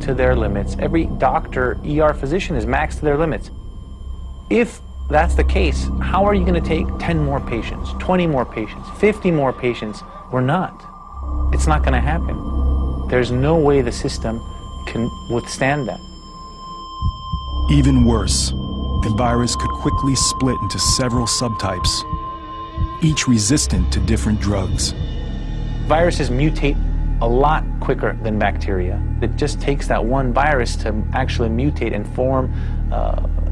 to their limits. Every doctor, ER physician is maxed to their limits. If that's the case, how are you going to take 10 more patients, 20 more patients, 50 more patients? We're not. It's not going to happen. There's no way the system can withstand that. Even worse, the virus could quickly split into several subtypes, each resistant to different drugs. Viruses mutate a lot quicker than bacteria. It just takes that one virus to actually mutate and form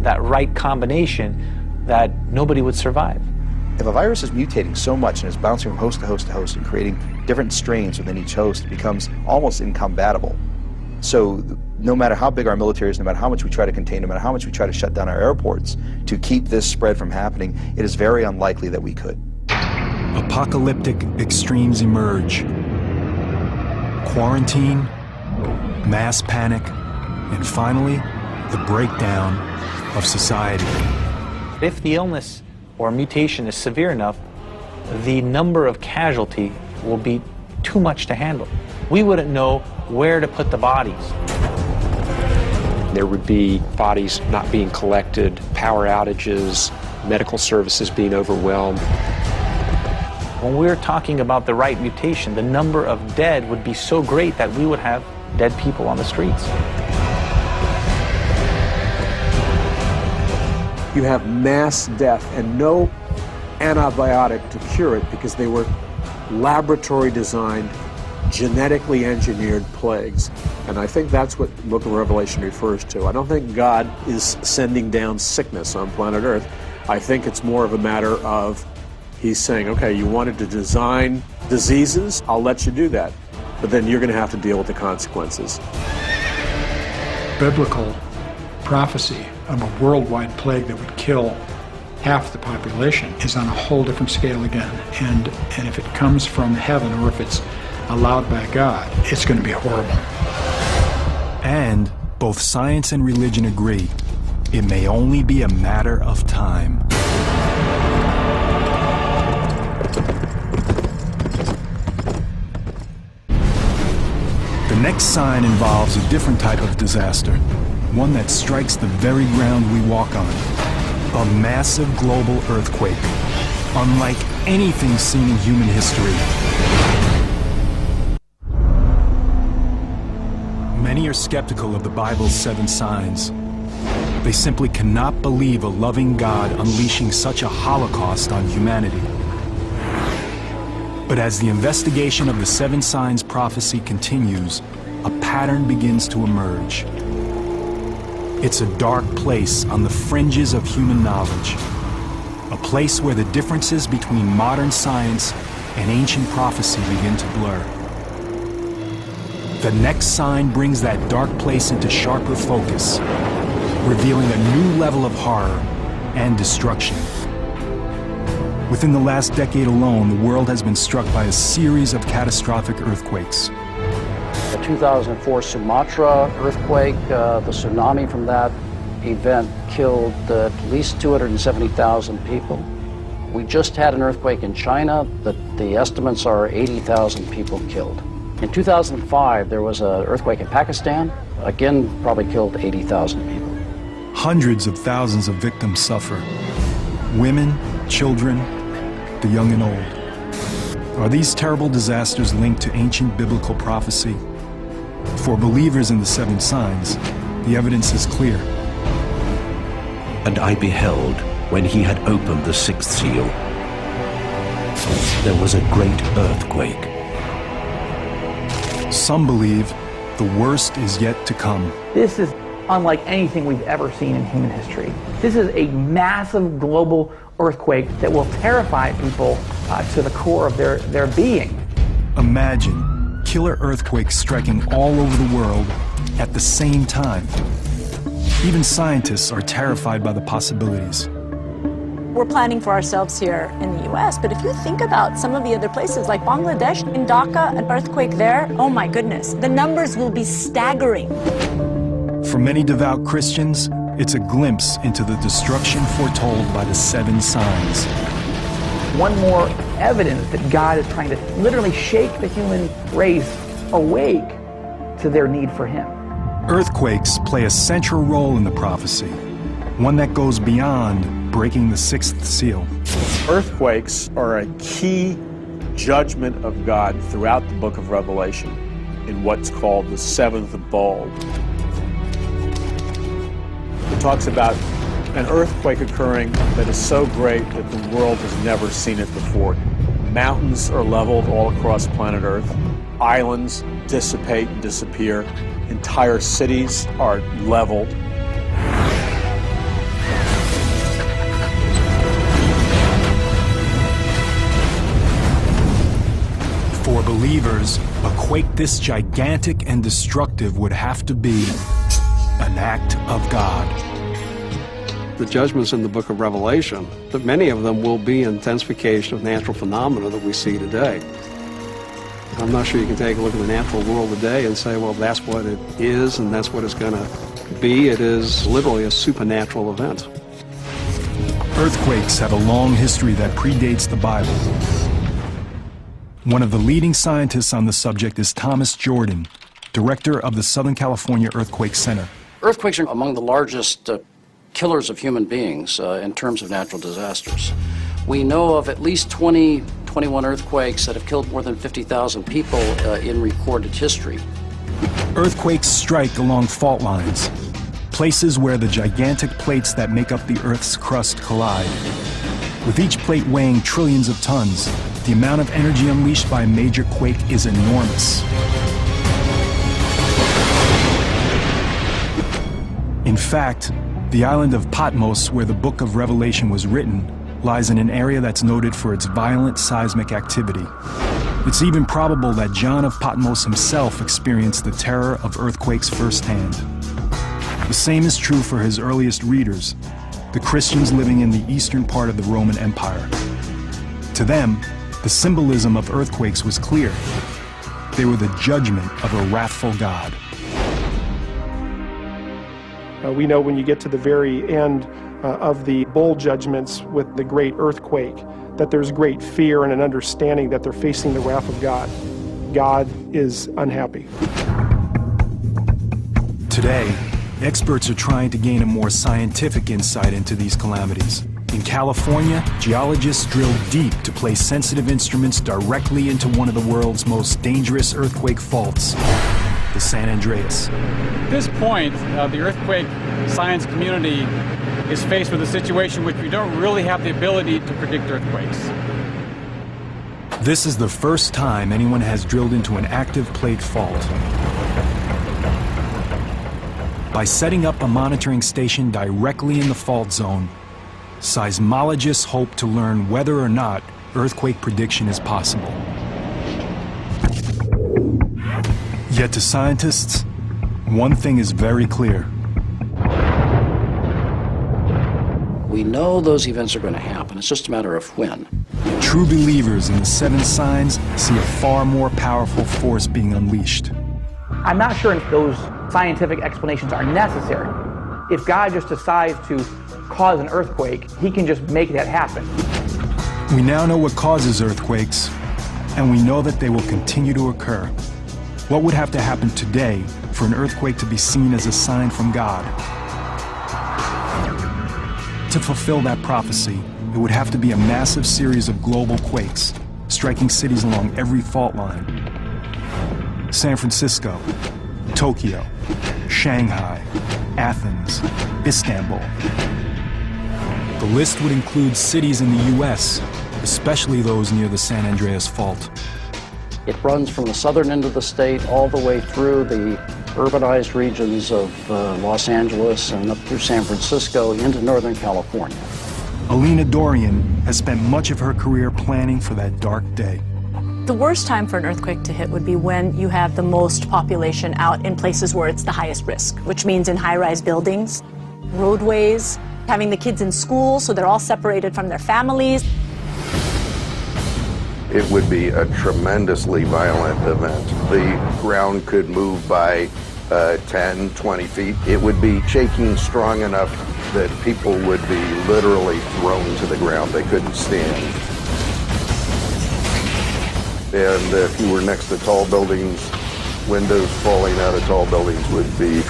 that right combination that nobody would survive. If a virus is mutating so much and is bouncing from host to host to host and creating different strains within each host, it becomes almost incompatible. So no matter how big our military is, no matter how much we try to contain, no matter how much we try to shut down our airports to keep this spread from happening, it is very unlikely that we could. Apocalyptic extremes emerge. Quarantine, mass panic, and finally, the breakdown of society. If the illness or mutation is severe enough, the number of casualties will be too much to handle. We wouldn't know where to put the bodies. There would be bodies not being collected, power outages, medical services being overwhelmed. When we're talking about the right mutation, the number of dead would be so great that we would have dead people on the streets. You have mass death and no antibiotic to cure it because they were laboratory designed, genetically engineered plagues. And I think that's what the book of Revelation refers to. I don't think God is sending down sickness on planet Earth. I think it's more of a matter of he's saying, okay, you wanted to design diseases, I'll let you do that. But then you're going to have to deal with the consequences. Biblical prophecy of a worldwide plague that would kill half the population is on a whole different scale again. And if it comes from heaven or if it's allowed by God, it's going to be horrible. And both science and religion agree, it may only be a matter of time. The next sign involves a different type of disaster, one that strikes the very ground we walk on. A massive global earthquake, unlike anything seen in human history. Many are skeptical of the Bible's 7 signs. They simply cannot believe a loving God unleashing such a holocaust on humanity. But as the investigation of the 7 signs prophecy continues, a pattern begins to emerge. It's a dark place on the fringes of human knowledge, a place where the differences between modern science and ancient prophecy begin to blur. The next sign brings that dark place into sharper focus, revealing a new level of horror and destruction. Within the last decade alone, the world has been struck by a series of catastrophic earthquakes. The 2004 Sumatra earthquake, the tsunami from that event killed at least 270,000 people. We just had an earthquake in China that the estimates are 80,000 people killed. In 2005, there was an earthquake in Pakistan, again probably killed 80,000 people. Hundreds of thousands of victims suffer. Women, children, the young and old. Are these terrible disasters linked to ancient biblical prophecy? For believers in the 7 signs, the evidence is clear. And I beheld, when he had opened the 6th seal, there was a great earthquake. Some believe the worst is yet to come. This is unlike anything we've ever seen in human history. This is a massive global earthquake that will terrify people to the core of their being. Imagine killer earthquakes striking all over the world at the same time. Even scientists are terrified by the possibilities. We're planning for ourselves here in the US, but if you think about some of the other places like Bangladesh, in Dhaka, an earthquake there, oh my goodness, the numbers will be staggering. For many devout Christians, it's a glimpse into the destruction foretold by the 7 signs. One more evidence that God is trying to literally shake the human race awake to their need for Him. Earthquakes play a central role in the prophecy, one that goes beyond breaking the sixth seal. Earthquakes are a key judgment of God throughout the book of Revelation in what's called the seventh bowl. It talks about an earthquake occurring that is so great that the world has never seen it before. Mountains are leveled all across planet Earth. Islands dissipate and disappear. Entire cities are leveled. For believers, a quake this gigantic and destructive would have to be an act of God. The judgments in the book of Revelation, that many of them will be intensification of natural phenomena that we see today. I'm not sure you can take a look at the natural world today and say, well, that's what it is and that's what it's going to be. It is literally a supernatural event. Earthquakes have a long history that predates the Bible. One of the leading scientists on the subject is Thomas Jordan, director of the Southern California Earthquake Center. Earthquakes are among the largest killers of human beings in terms of natural disasters. We know of at least 21 earthquakes that have killed more than 50,000 people in recorded history. Earthquakes strike along fault lines, places where the gigantic plates that make up the Earth's crust collide. With each plate weighing trillions of tons, the amount of energy unleashed by a major quake is enormous. In fact, the island of Patmos, where the book of Revelation was written, lies in an area that's noted for its violent seismic activity. It's even probable that John of Patmos himself experienced the terror of earthquakes firsthand. The same is true for his earliest readers, the Christians living in the eastern part of the Roman Empire. To them, the symbolism of earthquakes was clear. They were the judgment of a wrathful God. We know when you get to the very end of the bowl judgments with the great earthquake, that there's great fear and an understanding that they're facing the wrath of God. God is unhappy. Today, experts are trying to gain a more scientific insight into these calamities. In California, geologists drilled deep to place sensitive instruments directly into one of the world's most dangerous earthquake faults, the San Andreas. At this point, the earthquake science community is faced with a situation in which we don't really have the ability to predict earthquakes. This is the first time anyone has drilled into an active plate fault. By setting up a monitoring station directly in the fault zone, seismologists hope to learn whether or not earthquake prediction is possible. Yet to scientists, one thing is very clear. We know those events are going to happen. It's just a matter of when. True believers in the seven signs see a far more powerful force being unleashed. I'm not sure if those scientific explanations are necessary. If God just decides to cause an earthquake, he can just make that happen. We now know what causes earthquakes, and we know that they will continue to occur. What would have to happen today for an earthquake to be seen as a sign from God? To fulfill that prophecy, it would have to be a massive series of global quakes, striking cities along every fault line. San Francisco, Tokyo, Shanghai, Athens, Istanbul. The list would include cities in the U.S., especially those near the San Andreas Fault. It runs from the southern end of the state all the way through the urbanized regions of Los Angeles and up through San Francisco into Northern California. Alina Dorian has spent much of her career planning for that dark day. The worst time for an earthquake to hit would be when you have the most population out in places where it's the highest risk, which means in high-rise buildings, roadways, having the kids in school so they're all separated from their families. It would be a tremendously violent event. The ground could move by 10, 20 feet. It would be shaking strong enough that people would be literally thrown to the ground. They couldn't stand. And if you were next to tall buildings, windows falling out of tall buildings would be